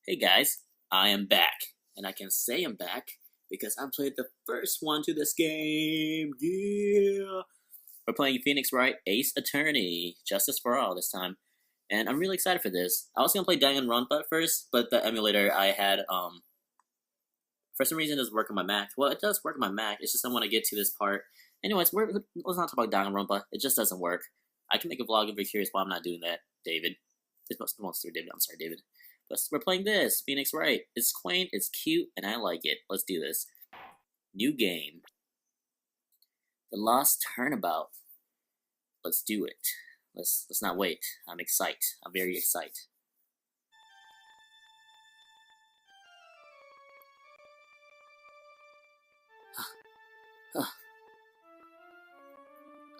Hey guys, I am back. And I can say I'm back because I played the first one to this game. Yeah! We're playing Phoenix Wright Ace Attorney, Justice for All this time. And I'm really excited for this. I was gonna play Danganronpa first, but the emulator I had, for some reason doesn't work on my Mac. Well, it does work on my Mac, it's just I want to get to this part. Anyways, let's not talk about Danganronpa. It just doesn't work. I can make a vlog if you're curious why I'm not doing that, David. It's Monster David, I'm sorry, David. But we're playing this, Phoenix Wright. It's quaint, it's cute, and I like it. Let's do this. New game. The Lost Turnabout. Let's do it. Let's not wait. I'm excited. I'm very excited.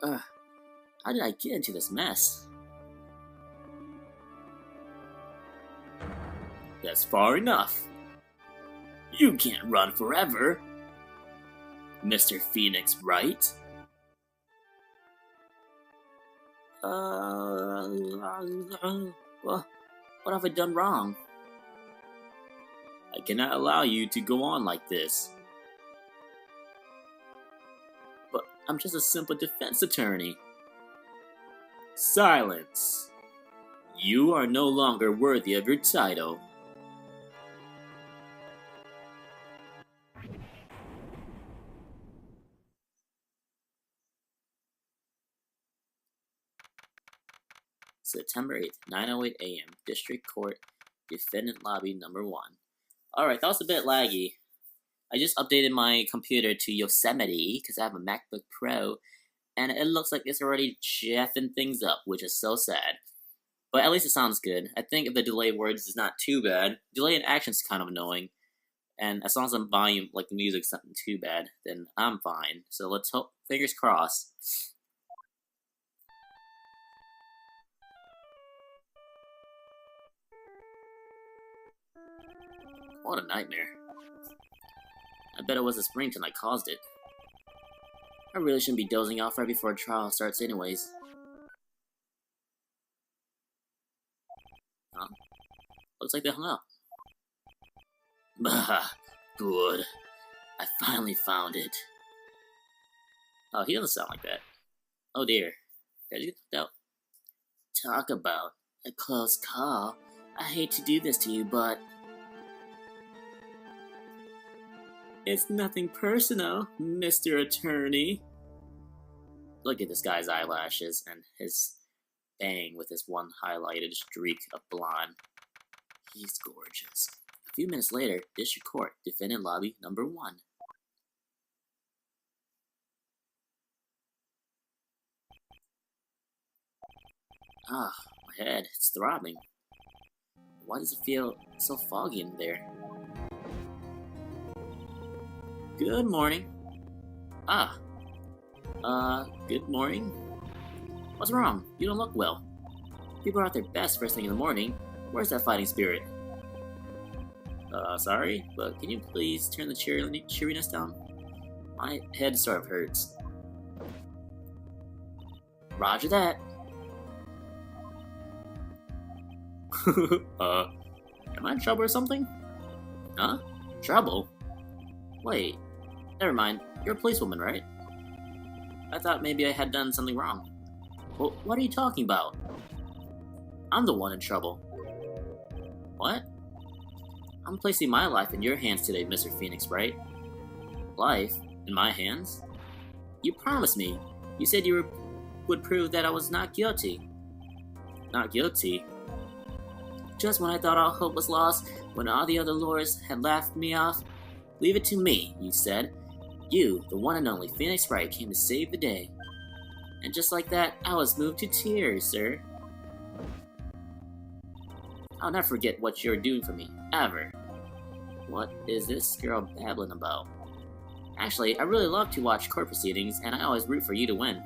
How did I get into this mess? That's far enough. You can't run forever, Mr. Phoenix Wright. What have I done wrong? I cannot allow you to go on like this. But I'm just a simple defense attorney. Silence. You are no longer worthy of your title. September 8th, 9:08 a.m. District Court, Defendant Lobby Number 1. Alright, that was a bit laggy. I just updated my computer to Yosemite, because I have a MacBook Pro, and it looks like it's already jeffing things up, which is so sad. But at least it sounds good. I think if the delay words is not too bad, delay in action is kind of annoying, and as long as the volume, like the music's not too bad, then I'm fine. So let's hope, fingers crossed. What a nightmare. I bet it was the Springton that caused it. I really shouldn't be dozing off right before a trial starts anyways. Huh? Looks like they hung up. Bah, good. I finally found it. Oh, he doesn't sound like that. Oh dear. Did you get out? Talk about a close call. I hate to do this to you, but... It's nothing personal, Mr. Attorney. Look at this guy's eyelashes and his bang with his one highlighted streak of blonde. He's gorgeous. A few minutes later, District Court, Defendant Lobby Number 1. Ah, my head, it's throbbing. Why does it feel so foggy in there? Good morning. Good morning? What's wrong? You don't look well. People are at their best first thing in the morning. Where's that fighting spirit? Sorry, but can you please turn the cheeriness down? My head sort of hurts. Roger that. Am I in trouble or something? Huh? Trouble? Wait, never mind. You're a policewoman, right? I thought maybe I had done something wrong. Well, what are you talking about? I'm the one in trouble. What? I'm placing my life in your hands today, Mr. Phoenix Wright. Life? In my hands? You promised me. You said you would prove that I was not guilty. Not guilty? Just when I thought all hope was lost, when all the other lawyers had laughed me off, leave it to me, you said. You, the one and only Phoenix Wright, came to save the day. And just like that, I was moved to tears, sir. I'll never forget what you're doing for me, ever. What is this girl babbling about? Actually, I really love to watch court proceedings, and I always root for you to win.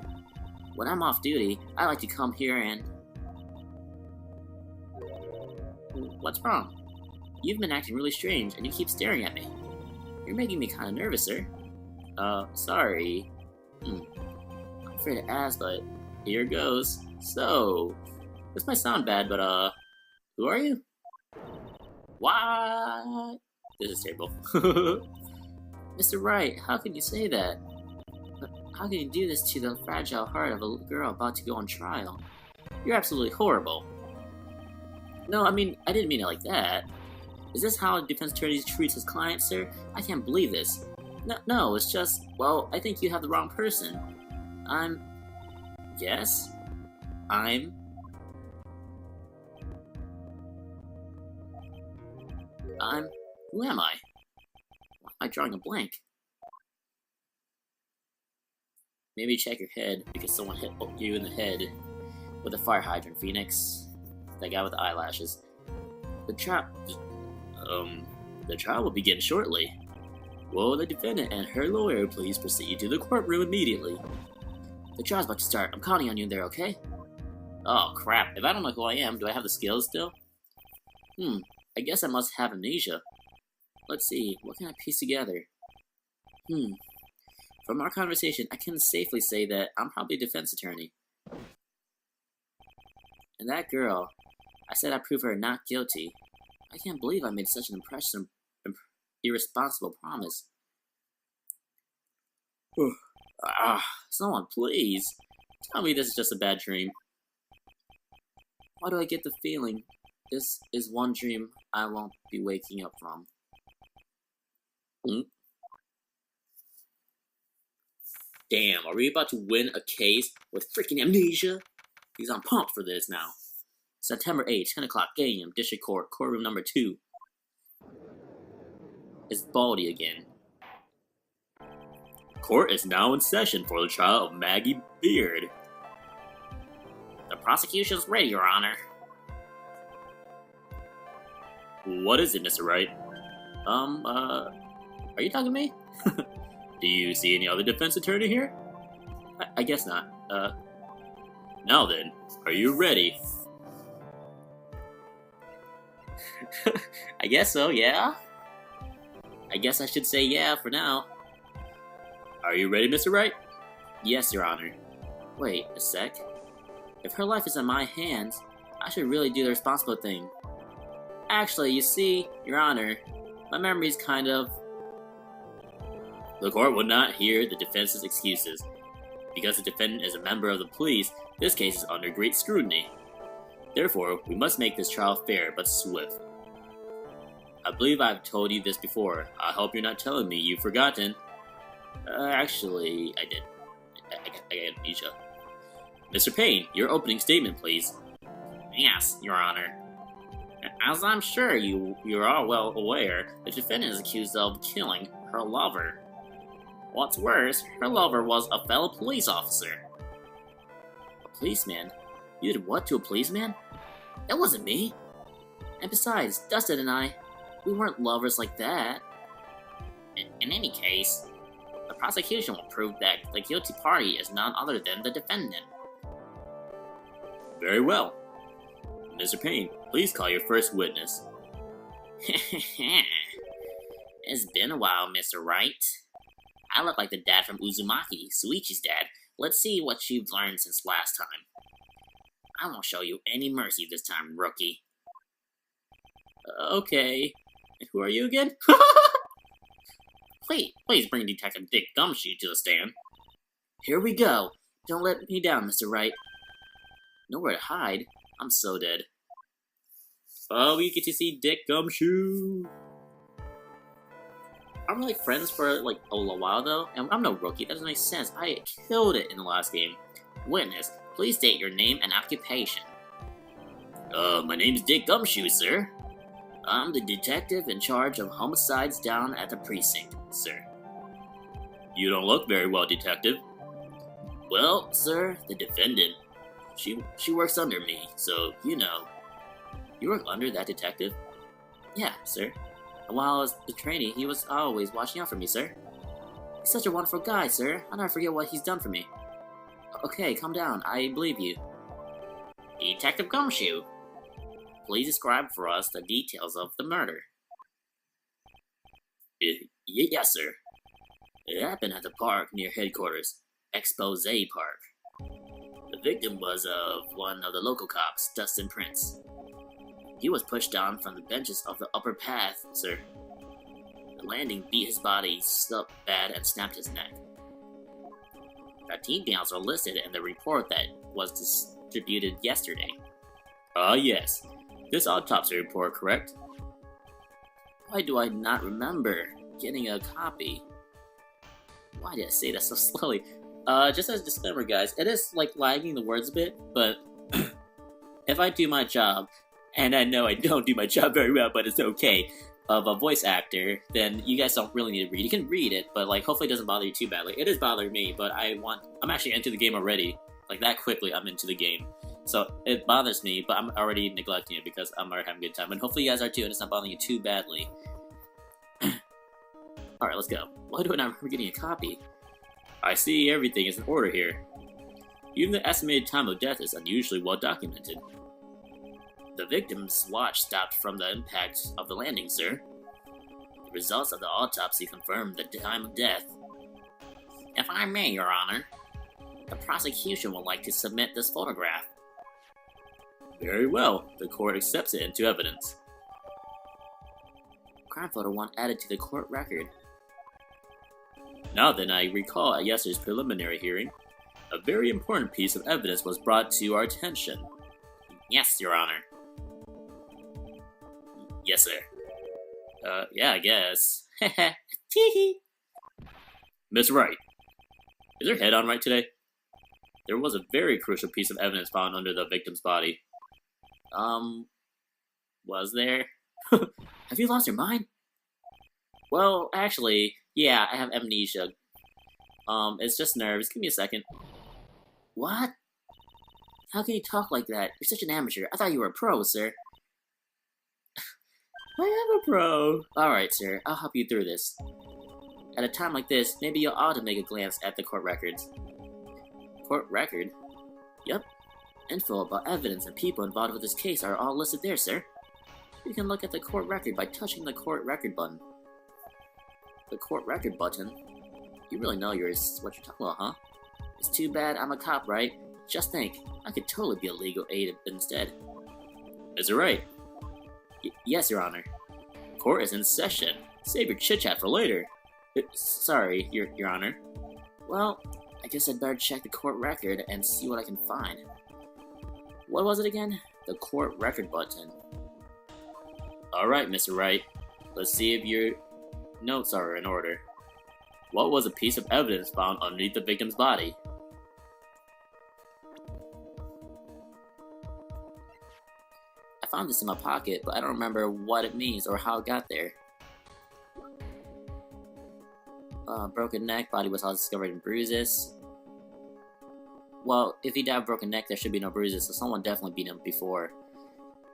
When I'm off duty, I like to come here and... What's wrong? You've been acting really strange, and you keep staring at me. You're making me kind of nervous, sir. Sorry. I'm afraid to ask, but here goes. So, this might sound bad, but, who are you? What? This is terrible. Mr. Wright, how can you say that? How can you do this to the fragile heart of a girl about to go on trial? You're absolutely horrible. No, I mean, I didn't mean it like that. Is this how a defense attorney treats his client, sir? I can't believe this. No, it's just, well, I think you have the wrong person. Yes? Who am I? Why am I drawing a blank? Maybe check your head because someone hit you in the head with a fire hydrant, Phoenix. That guy with the eyelashes. The trial will begin shortly. Will the defendant and her lawyer please proceed to the courtroom immediately? The trial's about to start. I'm counting on you there, okay? Oh, crap. If I don't know who I am, do I have the skills still? I guess I must have amnesia. Let's see, what can I piece together? From our conversation, I can safely say that I'm probably a defense attorney. And that girl, I said I'd prove her not guilty. I can't believe I made such an irresponsible promise. Someone please, tell me this is just a bad dream. Why do I get the feeling this is one dream I won't be waking up from? Damn, are we about to win a case with freaking amnesia? Because I'm pumped for this now. September 8th, 10 o'clock a.m., District Court, courtroom number 2. It's Baldy again. Court is now in session for the trial of Maggie Beard. The prosecution's ready, Your Honor. What is it, Mr. Wright? Are you talking to me? Do you see any other defense attorney here? I guess not. Now then, are you ready? I guess so, yeah? I guess I should say yeah for now. Are you ready, Mr. Wright? Yes, Your Honor. Wait a sec. If her life is in my hands, I should really do the responsible thing. Actually, you see, Your Honor, my memory's kind of... The court would not hear the defense's excuses. Because the defendant is a member of the police, this case is under great scrutiny. Therefore, we must make this trial fair but swift. I believe I've told you this before. I hope you're not telling me you've forgotten. Actually, I did. I got amnesia. Mr. Payne, your opening statement, please. Yes, Your Honor. As I'm sure you're all well aware, the defendant is accused of killing her lover. What's worse, her lover was a fellow police officer. A policeman? You did what to a policeman? It wasn't me. And besides, Dustin and I, we weren't lovers like that. In any case, the prosecution will prove that the guilty party is none other than the defendant. Very well. Mr. Payne, please call your first witness. It's been a while, Mr. Wright. I look like the dad from Uzumaki, Suichi's dad. Let's see what you've learned since last time. I won't show you any mercy this time, rookie. Okay. And who are you again? Please bring Detective Dick Gumshoe to the stand. Here we go. Don't let me down, Mr. Wright. Nowhere to hide. I'm so dead. Oh, we get to see Dick Gumshoe. I'm really friends for like a little while though, and I'm no rookie. That doesn't make sense. I killed it in the last game. Witness, please state your name and occupation. My name's Dick Gumshoe, sir. I'm the detective in charge of homicides down at the precinct, sir. You don't look very well, detective. Well, sir, the defendant, she works under me, so you know. You work under that detective? Yeah, sir. And while I was the trainee, he was always watching out for me, sir. He's such a wonderful guy, sir. I'll never forget what he's done for me. Okay, calm down. I believe you. Detective Gumshoe, please describe for us the details of the murder. Yes, sir. It happened at the park near headquarters, Expose Park. The victim was one of the local cops, Dustin Prince. He was pushed down from the benches of the upper path, sir. The landing beat his body so bad and snapped his neck. 13 downs are listed in the report that was distributed yesterday. Yes. This autopsy report, correct? Why do I not remember getting a copy? Why did I say that so slowly? Just as a disclaimer, guys, it is like lagging the words a bit, but if I do my job, and I know I don't do my job very well, but it's okay, of a voice actor, then you guys don't really need to read. You can read it, but like hopefully it doesn't bother you too badly. It is bothering me, but I'm actually into the game already. Like that quickly, I'm into the game. So it bothers me, but I'm already neglecting it because I'm already having a good time. And hopefully you guys are too, and it's not bothering you too badly. Alright, let's go. Why do I not remember getting a copy? I see everything is in order here. Even the estimated time of death is unusually well documented. The victim's watch stopped from the impact of the landing, sir. The results of the autopsy confirmed the time of death. If I may, Your Honor, the prosecution would like to submit this photograph. Very well. The court accepts it into evidence. Crime photo 1 added to the court record. Now then, I recall at yesterday's preliminary hearing, a very important piece of evidence was brought to our attention. Yes, Your Honor. Yes, sir. Yeah, I guess. Teehee. Miss Wright, is her head on right today? There was a very crucial piece of evidence found under the victim's body. Was there? Have you lost your mind? Well, actually, yeah, I have amnesia. It's just nerves. Give me a second. What? How can you talk like that? You're such an amateur. I thought you were a pro, sir. I am a pro. Alright, sir. I'll help you through this. At a time like this, maybe you ought to make a glance at the court records. Court record? Yup. Info about evidence and people involved with this case are all listed there, sir. You can look at the court record by touching the court record button. The court record button? You really know what you're talking about, huh? It's too bad I'm a cop, right? Just think, I could totally be a legal aid instead. Is it right? Yes, Your Honor. Court is in session. Save your chit-chat for later. Sorry, Your Honor. Well, I guess I'd better check the court record and see what I can find. What was it again? The court record button. Alright, Mr. Wright. Let's see if your notes are in order. What was a piece of evidence found underneath the victim's body? I found this in my pocket, but I don't remember what it means or how it got there. Broken neck, body was all discovered in bruises. Well, if he died of broken neck, there should be no bruises, so someone definitely beat him before.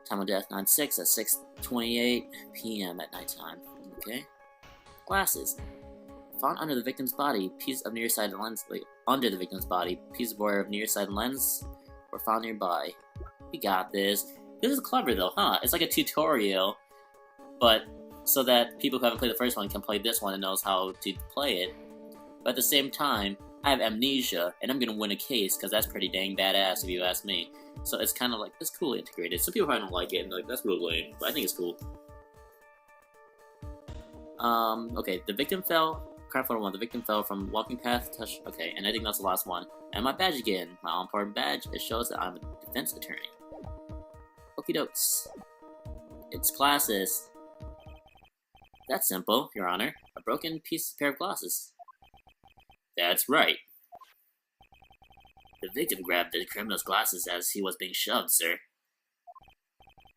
Time of death, 9/6 at 6:28 p.m. at nighttime. Okay. Glasses. Found under the victim's body, piece of nearsighted lens. Wait, under the victim's body, piece of wire of nearsighted lens were found nearby. We got this. This is clever though, huh? It's like a tutorial, but so that people who haven't played the first one can play this one and knows how to play it. But at the same time, I have amnesia, and I'm gonna win a case because that's pretty dang badass if you ask me. So it's kind of like, it's cool integrated. Some people probably don't like it and like, that's real lame, but I think it's cool. Okay, the victim fell. Crime photo 1, the victim fell from walking path, touch. Okay, and I think that's the last one. And my badge again, my all-important badge. It shows that I'm a defense attorney. Okie dokes. It's glasses. That's simple, Your Honor. A broken pair of glasses. That's right. The victim grabbed the criminal's glasses as he was being shoved, sir,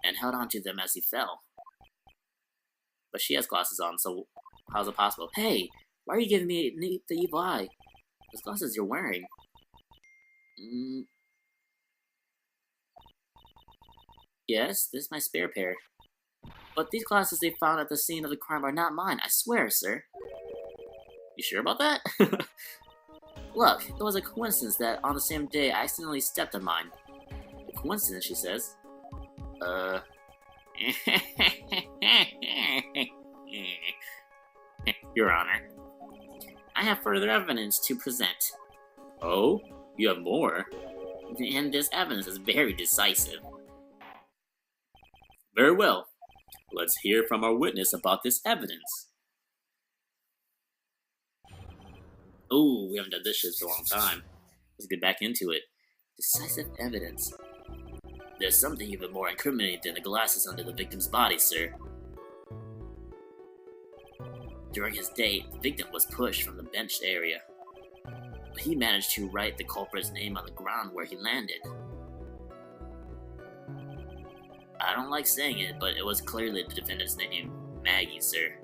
and held onto them as he fell. But she has glasses on, so how's it possible? Hey, why are you giving me the evil eye? Those glasses you're wearing. Yes, this is my spare pair. But these glasses they found at the scene of the crime are not mine, I swear, sir. You sure about that? Look, it was a coincidence that on the same day I accidentally stepped on mine. A coincidence, she says. Your Honor, I have further evidence to present. Oh? You have more? And this evidence is very decisive. Very well. Let's hear from our witness about this evidence. Ooh, we haven't done this shit for a long time. Let's get back into it. Decisive evidence. There's something even more incriminating than the glasses under the victim's body, sir. During his date, the victim was pushed from the bench area, but he managed to write the culprit's name on the ground where he landed. I don't like saying it, but it was clearly the defendant's name, Maggie, sir.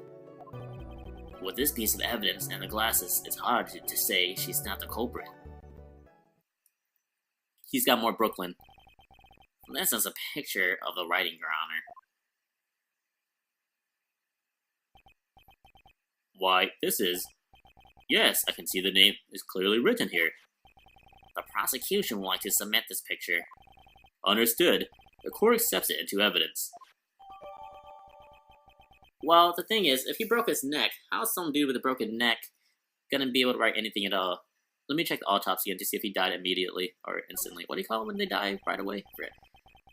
With this piece of evidence and the glasses, it's hard to say she's not the culprit. He's got more Brooklyn. This is a picture of the writing, Your Honor. Why, this is... Yes, I can see the name is clearly written here. The prosecution would like to submit this picture. Understood. The court accepts it into evidence. Well, the thing is, if he broke his neck, how's some dude with a broken neck gonna be able to write anything at all? Let me check the autopsy again to see if he died immediately or instantly. What do you call it when they die right away?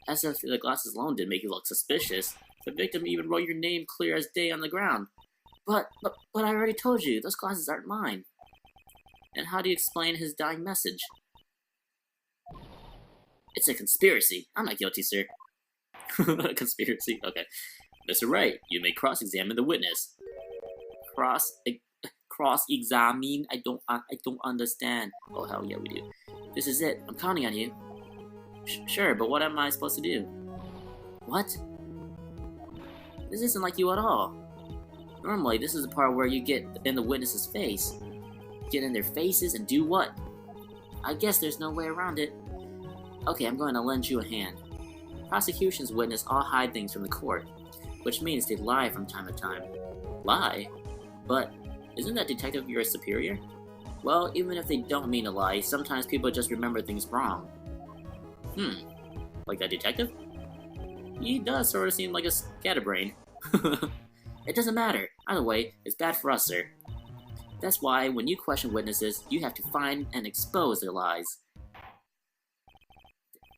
As if the glasses alone didn't make you look suspicious. The victim even wrote your name clear as day on the ground. But I already told you, those glasses aren't mine. And how do you explain his dying message? It's a conspiracy. I'm not guilty, sir. Conspiracy? Okay. Mr. Wright, you may cross-examine the witness. Cross-examine? I don't understand. Oh, hell yeah, we do. This is it. I'm counting on you. Sure, but what am I supposed to do? What? This isn't like you at all. Normally, this is the part where you get in the witness's face. Get in their faces and do what? I guess there's no way around it. Okay, I'm going to lend you a hand. Prosecution's witness all hide things from the court, which means they lie from time to time. Lie? But isn't that detective your superior? Well, even if they don't mean to lie, sometimes people just remember things wrong. Like that detective? He does sort of seem like a scatterbrain. It doesn't matter. Either way, it's bad for us, sir. That's why, when you question witnesses, you have to find and expose their lies.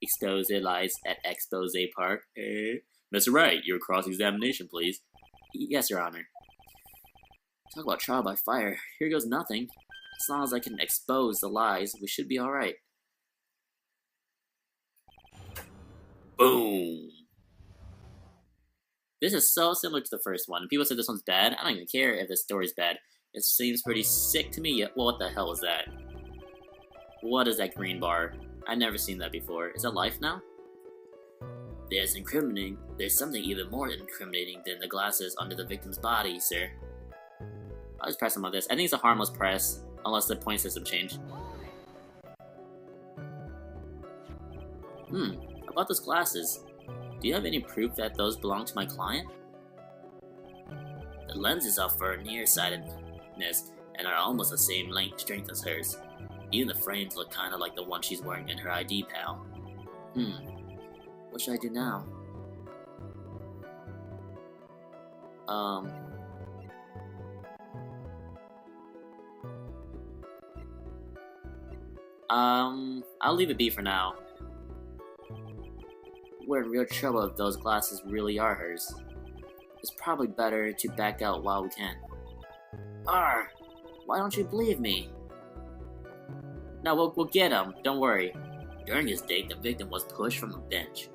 Expose their lies at Expose Park. Mr. Wright, your cross-examination, please. Yes, Your Honor. Talk about trial by fire. Here goes nothing. As long as I can expose the lies, we should be alright. Boom! This is so similar to the first one. People say this one's bad. I don't even care if this story's bad. It seems pretty sick to me. Well, what the hell is that? What is that green bar? I've never seen that before. Is that life now? There's something even more incriminating than the glasses under the victim's body, sir. I'll just press him on this. I think it's a harmless press, unless the point system changed. About those glasses. Do you have any proof that those belong to my client? The lenses are for nearsightedness and are almost the same strength as hers. Even the frames look kinda like the one she's wearing in her ID, pal. What should I do now? I'll leave it be for now. We're in real trouble if those glasses really are hers. It's probably better to back out while we can. Arr! Why don't you believe me? No, we'll get him, don't worry. During his date, the victim was pushed from the bench.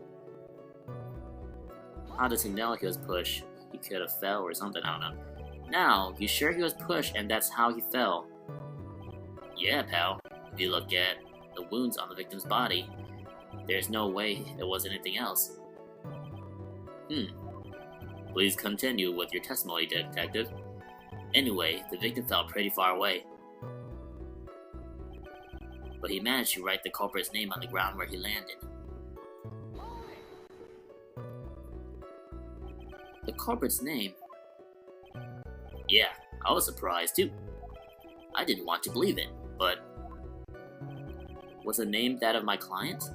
How does he know he was pushed? He could have fell or something, I don't know. Now, you sure he was pushed and that's how he fell? Yeah, pal. If you look at the wounds on the victim's body, there's no way it was anything else. Please continue with your testimony, detective. Anyway, the victim fell pretty far away. But he managed to write the culprit's name on the ground where he landed. The culprit's name? Yeah, I was surprised too. I didn't want to believe it, but... Was the name that of my client?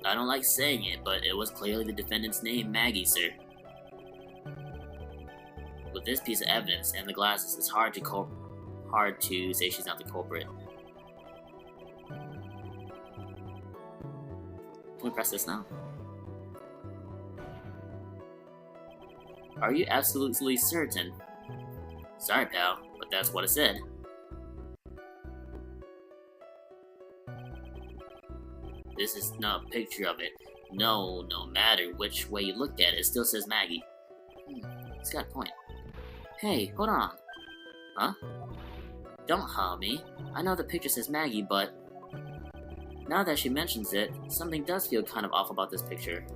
I don't like saying it, but it was clearly the defendant's name, Maggie, sir. With this piece of evidence and the glasses, it's hard to say she's not the culprit. Can we press this now? Are you absolutely certain? Sorry, pal, but that's what it said. This is not a picture of it. No matter which way you look at it, it still says Maggie. It's got a point. Hey, hold on. Huh? Don't harm me. I know the picture says Maggie, but now that she mentions it, something does feel kind of off about this picture.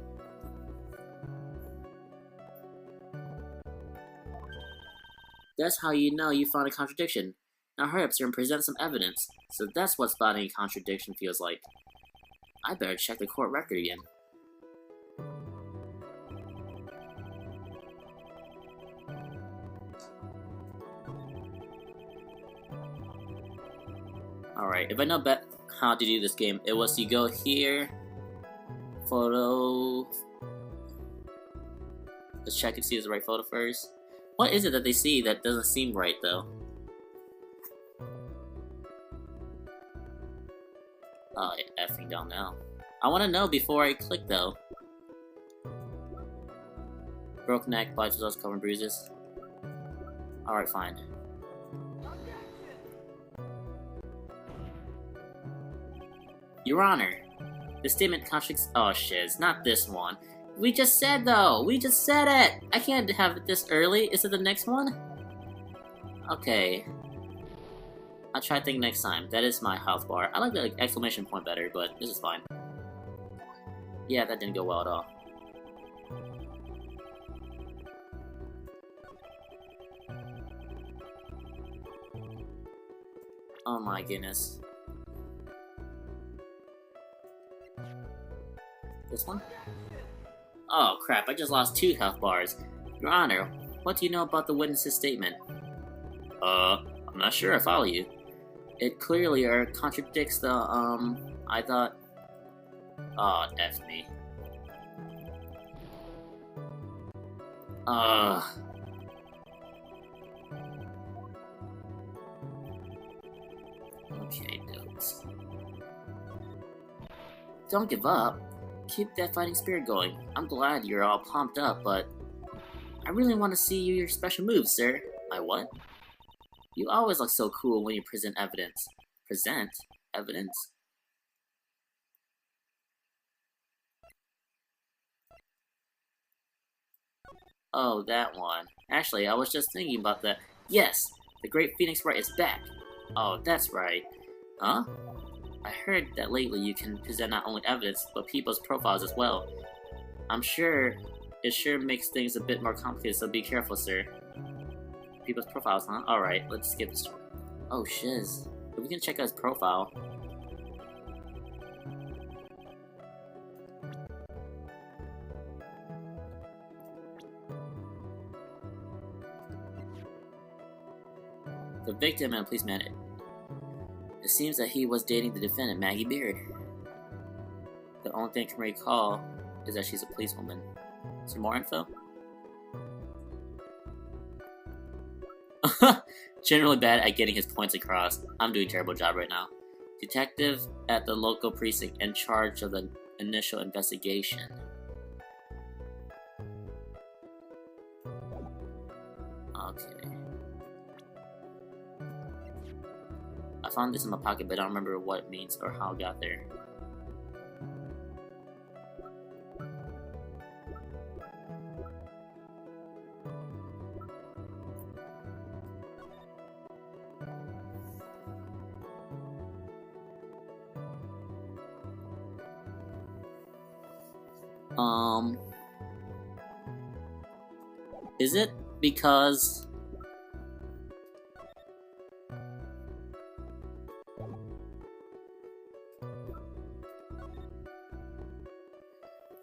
That's how you know you found a contradiction. Now hurry up, sir, and present some evidence. So that's what spotting a contradiction feels like. I better check the court record again. Alright, if I know how to do this game, it was you go here, photo. Let's check and see if it's the right photo first. What is it that they see that doesn't seem right though? Oh, I effing don't know. I want to know before I click though. Broke neck, bites results, covered bruises. Alright, fine. Your Honor, the statement contradicts. Oh shit, it's not this one. We just said though! We just said it! I can't have it this early. Is it the next one? Okay. I'll try to think next time. That is my health bar. I like the exclamation point better, but this is fine. Yeah, that didn't go well at all. Oh my goodness. This one? Oh crap, I just lost 2 health bars. Your Honor, what do you know about the witness's statement? I'm not sure I follow you. It clearly contradicts the, I thought... Oh, F me. Okay, notes. Don't give up. Keep that fighting spirit going. I'm glad you're all pumped up, but I really want to see your special moves, sir. My what? You always look so cool when you present evidence. Present? Evidence? Oh, that one. Actually, I was just thinking about that. Yes! The Great Phoenix Wright is back! Oh, that's right. Huh? I heard that lately you can present not only evidence, but people's profiles as well. I'm sure it sure makes things a bit more complicated, so be careful, sir. People's profiles, huh? Alright, let's skip this one. Oh, shiz. If we can check out his profile. The victim and a policeman. It seems that he was dating the defendant, Maggie Beard. The only thing I can recall is that she's a policewoman. Some more info? Generally bad at getting his points across. I'm doing a terrible job right now. Detective at the local precinct in charge of the initial investigation. Okay. I found this in my pocket, but I don't remember what it means or how it got there. Is it because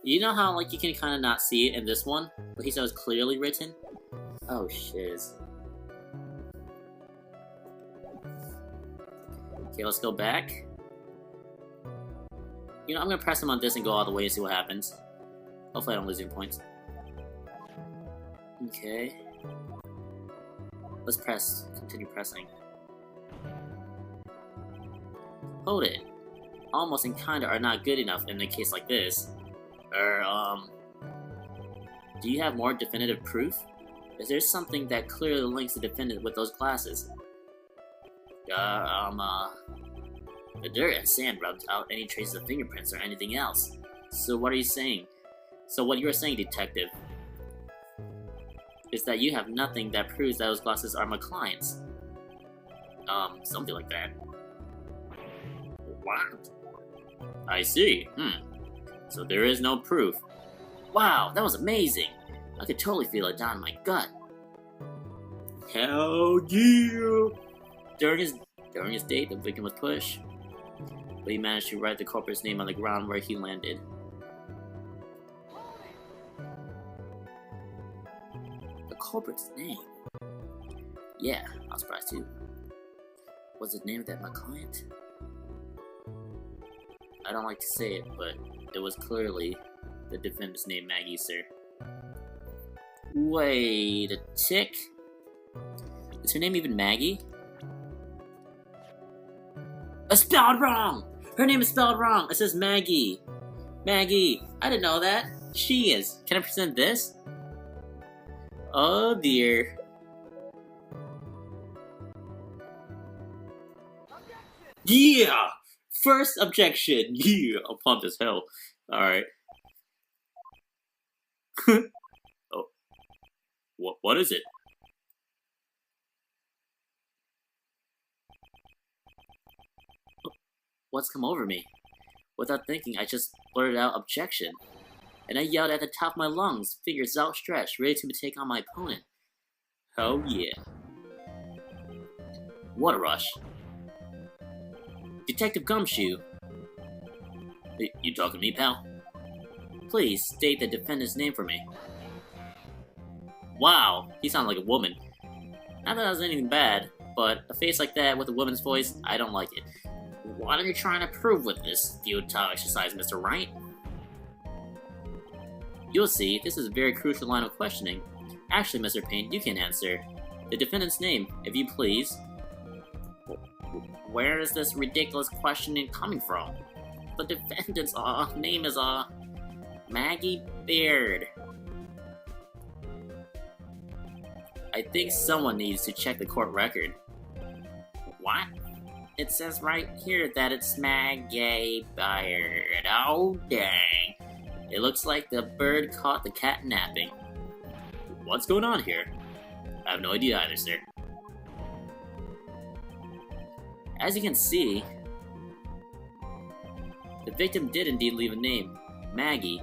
you know how like you can kind of not see it in this one, but he said it was clearly written? Oh shiz. Okay, let's go back. You know, I'm gonna press him on this and go all the way and see what happens. Hopefully I don't lose any points. Okay. Let's press. Continue pressing. Hold it. Almost and kinda are not good enough in a case like this. Do you have more definitive proof? Is there something that clearly links the defendant with those glasses? The dirt and sand rubbed out any traces of fingerprints or anything else. So what are you saying? So what you're saying, detective, is that you have nothing that proves that those glasses are my client's. Something like that. What? I see. So there is no proof. Wow, that was amazing. I could totally feel it down in my gut. Hell yeah! During his date, the victim was pushed, but he managed to write the culprit's name on the ground where he landed. The culprit's name? Yeah, I was surprised too. Was it named after my client? I don't like to say it, but it was clearly the defendant's name, Maggie, sir. Wait a tick. Is her name even Maggie? It's spelled wrong! Her name is spelled wrong! It says Maggie. Maggie. I didn't know that. She is. Can I present this? Oh dear. Yeah! First objection! Yeah! I'm pumped as hell. Alright. Oh. What is it? What's come over me? Without thinking, I just blurted out objection. And I yelled at the top of my lungs, fingers outstretched, ready to take on my opponent. Oh yeah. What a rush. Detective Gumshoe. You talking to me, pal? Please state the defendant's name for me. Wow, he sounded like a woman. Not that that was anything bad, but a face like that with a woman's voice, I don't like it. What are you trying to prove with this futile exercise, Mr. Wright? You'll see, this is a very crucial line of questioning. Actually, Mr. Payne, you can answer. The defendant's name, if you please. Where is this ridiculous questioning coming from? The defendant's name is Maggie Beard. I think someone needs to check the court record. What? It says right here that it's Maggie Beard. Oh dang. It looks like the bird caught the cat napping. What's going on here? I have no idea either, sir. As you can see, the victim did indeed leave a name, Maggie.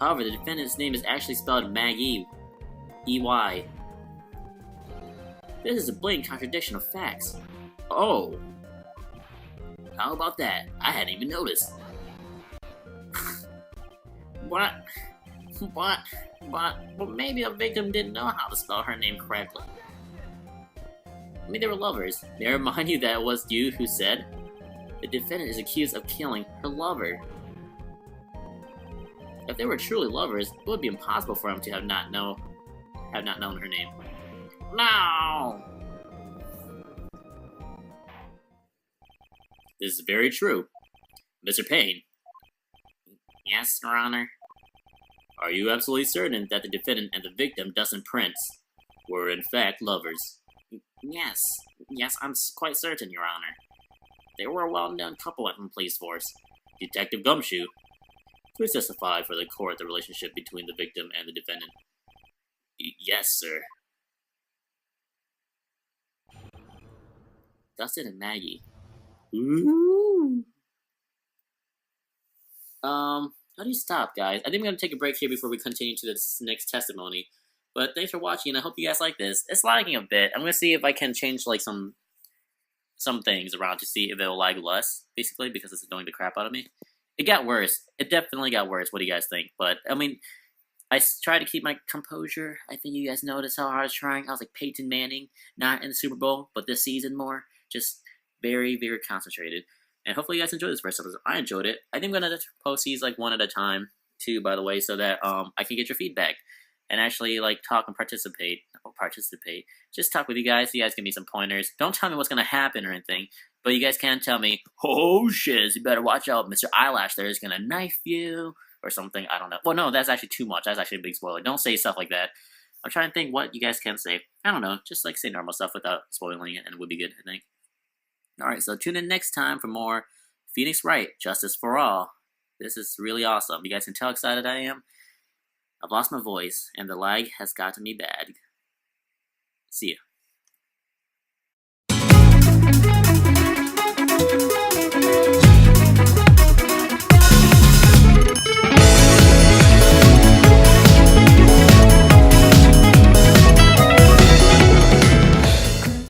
However, the defendant's name is actually spelled Maggie, E-Y. This is a blatant contradiction of facts. Oh. How about that? I hadn't even noticed. What? Well, maybe the victim didn't know how to spell her name correctly. I mean, they were lovers. May I remind you that it was you who said the defendant is accused of killing her lover. If they were truly lovers, it would be impossible for him to have not known her name. No! This is very true. Mr. Payne. Yes, Your Honor. Are you absolutely certain that the defendant and the victim, Dustin Prince, were in fact lovers? Yes, I'm quite certain, Your Honor. They were a well-known couple at the police force. Detective Gumshoe, please testify for the court the relationship between the victim and the defendant. Yes, sir. Dustin and Maggie. Ooh. How do you stop, guys? I think I'm going to take a break here before we continue to this next testimony. But thanks for watching, and I hope you guys like this. It's lagging a bit. I'm going to see if I can change, like, some things around to see if it'll lag less, basically, because it's annoying the crap out of me. It got worse. It definitely got worse. What do you guys think? But, I mean, I tried to keep my composure. I think you guys noticed how hard I was trying. I was like Peyton Manning, not in the Super Bowl, but this season more. Just very, very concentrated. And hopefully you guys enjoyed this first episode. I enjoyed it. I think I'm going to post these like one at a time, too, by the way, so that I can get your feedback and actually like talk and participate. Just talk with you guys. You guys give me some pointers. Don't tell me what's going to happen or anything, but you guys can tell me, oh shit, you better watch out. Mr. Eyelash there is going to knife you or something. I don't know. Well, no, that's actually too much. That's actually a big spoiler. Don't say stuff like that. I'm trying to think what you guys can say. I don't know, just like say normal stuff without spoiling it, and it would be good, I think. Alright, so tune in next time for more Phoenix Wright, Justice for All. This is really awesome. You guys can tell how excited I am. I've lost my voice, and the lag has gotten me bad. See ya.